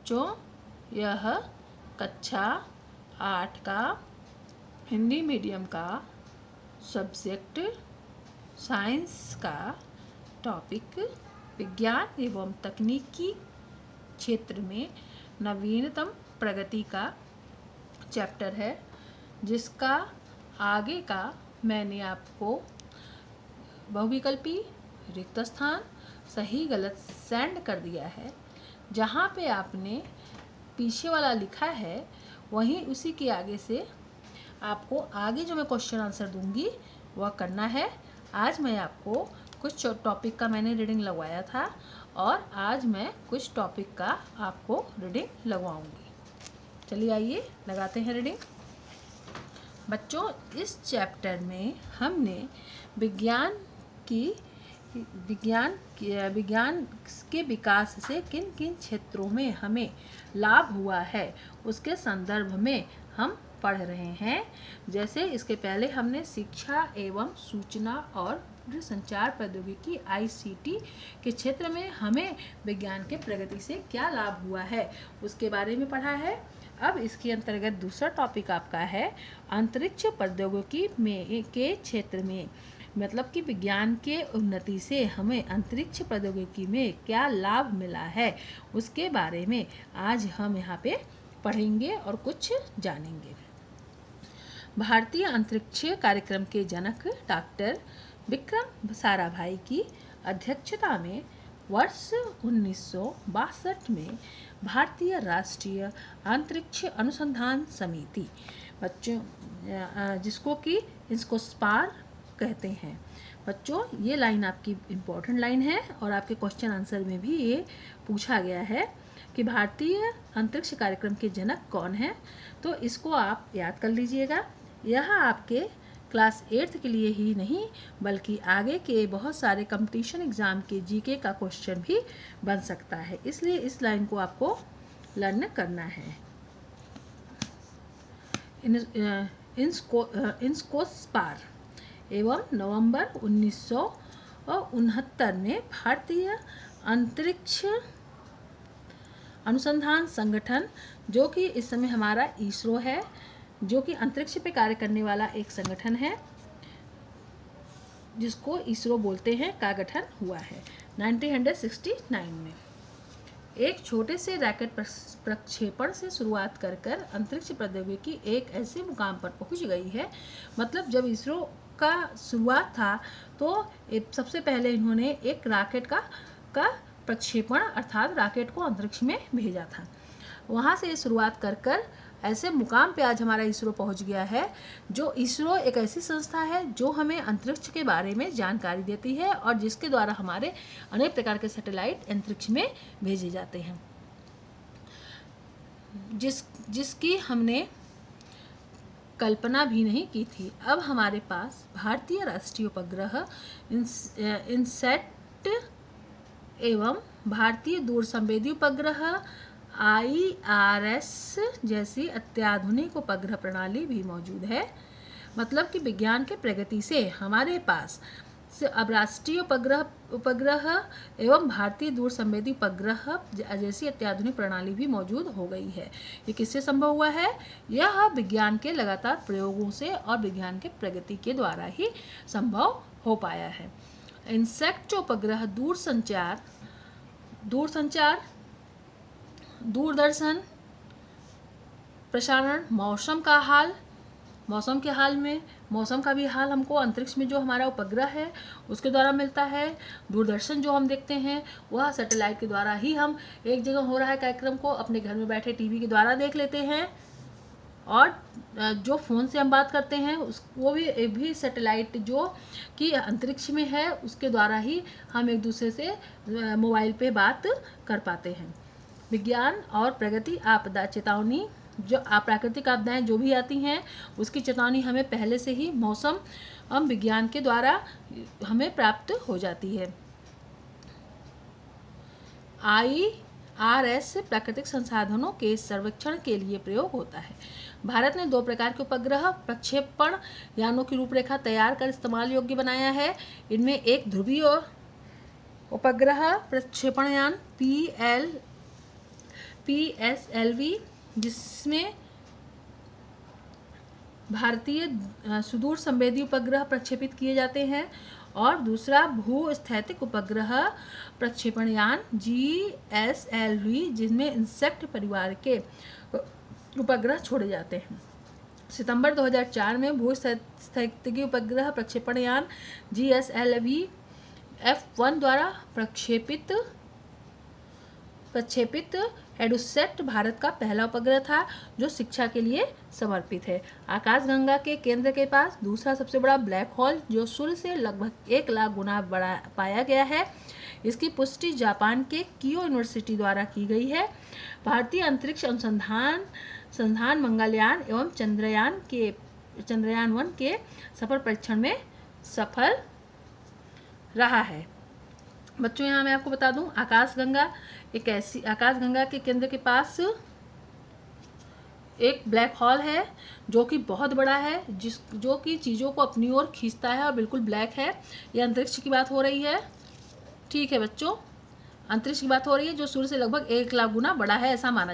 बच्चों, यह कक्षा 8 का हिंदी मीडियम का सब्जेक्ट साइंस का टॉपिक विज्ञान एवं तकनीकी क्षेत्र में नवीनतम प्रगति का चैप्टर है, जिसका आगे का मैंने आपको बहुविकल्पी, रिक्त स्थान, सही गलत सेंड कर दिया है। जहाँ पे आपने पीछे वाला लिखा है वहीं उसी के आगे से आपको आगे जो मैं क्वेश्चन आंसर दूंगी वह करना है। आज मैं आपको कुछ टॉपिक का मैंने रीडिंग लगवाया था और आज मैं कुछ टॉपिक का आपको रीडिंग लगवाऊंगी। चलिए आइए लगाते हैं रीडिंग। बच्चों, इस चैप्टर में हमने विज्ञान के विकास से किन किन क्षेत्रों में हमें लाभ हुआ है उसके संदर्भ में हम पढ़ रहे हैं। जैसे इसके पहले हमने शिक्षा एवं सूचना और संचार प्रौद्योगिकी ICT के क्षेत्र में हमें विज्ञान के प्रगति से क्या लाभ हुआ है उसके बारे में पढ़ा है। अब इसके अंतर्गत दूसरा टॉपिक आपका है अंतरिक्ष प्रौद्योगिकी में के क्षेत्र में, मतलब कि विज्ञान के उन्नति से हमें अंतरिक्ष प्रौद्योगिकी में क्या लाभ मिला है उसके बारे में आज हम यहाँ पे पढ़ेंगे और कुछ जानेंगे। भारतीय अंतरिक्ष कार्यक्रम के जनक डॉक्टर विक्रम साराभाई की अध्यक्षता में वर्ष 1962 में भारतीय राष्ट्रीय अंतरिक्ष अनुसंधान समिति, बच्चों जिसको कि इसको स्पार कहते हैं। बच्चों, ये लाइन आपकी इम्पोर्टेंट लाइन है और आपके क्वेश्चन आंसर में भी ये पूछा गया है कि भारतीय अंतरिक्ष कार्यक्रम के जनक कौन है, तो इसको आप याद कर लीजिएगा। यह आपके क्लास 8 के लिए ही नहीं बल्कि आगे के बहुत सारे कंपटीशन एग्ज़ाम के GK का क्वेश्चन भी बन सकता है, इसलिए इस लाइन को आपको लर्न करना है। इनको स्पार एवं नवंबर 1969 में भारतीय अंतरिक्ष अनुसंधान संगठन, जो कि इस समय हमारा ISRO है, जो कि अंतरिक्ष पे कार्य करने वाला एक संगठन है जिसको ISRO बोलते हैं, का गठन हुआ है 1969 में। एक छोटे से रॉकेट प्रक्षेपण से शुरुआत कर अंतरिक्ष प्रौद्योगिकी एक ऐसे मुकाम पर पहुंच गई है, मतलब जब ISRO का शुरुआत था तो सबसे पहले इन्होंने एक रॉकेट का प्रक्षेपण अर्थात रॉकेट को अंतरिक्ष में भेजा था। वहाँ से शुरुआत कर ऐसे मुकाम पे आज हमारा ISRO पहुँच गया है। जो ISRO एक ऐसी संस्था है जो हमें अंतरिक्ष के बारे में जानकारी देती है और जिसके द्वारा हमारे अनेक प्रकार के सैटेलाइट अंतरिक्ष में भेजे जाते हैं, जिसकी हमने कल्पना भी नहीं की थी। अब हमारे पास भारतीय राष्ट्रीय उपग्रह इनसैट एवं भारतीय दूरसंवेदी उपग्रह IRS जैसी अत्याधुनिक उपग्रह प्रणाली भी मौजूद है। मतलब कि विज्ञान के प्रगति से हमारे पास अब राष्ट्रीय उपग्रह एवं भारतीय दूरसंवेदी उपग्रह जैसी अत्याधुनिक प्रणाली भी मौजूद हो गई है। ये किससे संभव हुआ है? यह विज्ञान के लगातार प्रयोगों से और विज्ञान के प्रगति के द्वारा ही संभव हो पाया है। इनसैट उपग्रह दूरसंचार, दूरदर्शन प्रसारण, मौसम का भी हाल हमको अंतरिक्ष में जो हमारा उपग्रह है उसके द्वारा मिलता है। दूरदर्शन जो हम देखते हैं वह सैटेलाइट के द्वारा ही हम एक जगह हो रहा है कार्यक्रम को अपने घर में बैठे TV के द्वारा देख लेते हैं, और जो फ़ोन से हम बात करते हैं वो भी सैटेलाइट जो कि अंतरिक्ष में है उसके द्वारा ही हम एक दूसरे से मोबाइल पे बात कर पाते हैं। विज्ञान और प्रगति आपदा चेतावनी, जो प्राकृतिक आपदाएं जो भी आती हैं उसकी चेतावनी हमें पहले से ही मौसम विज्ञान के द्वारा हमें प्राप्त हो जाती है। IRS प्राकृतिक संसाधनों के सर्वेक्षण के लिए प्रयोग होता है। भारत ने 2 प्रकार के उपग्रह प्रक्षेपण यानों की रूपरेखा तैयार कर इस्तेमाल योग्य बनाया है। इनमें एक ध्रुवीय उपग्रह प्रक्षेपण यान PSLV, जिसमें भारतीय सुदूर संवेदी उपग्रह प्रक्षेपित किए जाते हैं, और दूसरा भूस्थैतिक उपग्रह प्रक्षेपण यान GSLV, जिसमें इंसेक्ट परिवार के उपग्रह छोड़े जाते हैं। सितंबर 2004 में भूस्थैतिक उपग्रह प्रक्षेपण यान GSLV F1 द्वारा प्रक्षेपित एडुसैट भारत का पहला उपग्रह था जो शिक्षा के लिए समर्पित है। आकाशगंगा के केंद्र के पास दूसरा सबसे बड़ा ब्लैक होल जो सूर्य से लगभग 1 लाख गुना बड़ा पाया गया है। इसकी पुष्टि जापान के कियो यूनिवर्सिटी द्वारा की गई है। भारतीय अंतरिक्ष संस्थान मंगलयान एवं चंद्रयान 1 के सफल परीक्षण में सफल रहा है। बच्चों, यहाँ मैं आपको बता दूं, आकाशगंगा के केंद्र के पास एक ब्लैक होल है जो कि बहुत बड़ा है, जो कि चीज़ों को अपनी ओर खींचता है और बिल्कुल ब्लैक है। ये अंतरिक्ष की बात हो रही है। ठीक है बच्चों, अंतरिक्ष की बात हो रही है जो सूर्य से लगभग 1 लाख गुना बड़ा है, ऐसा माना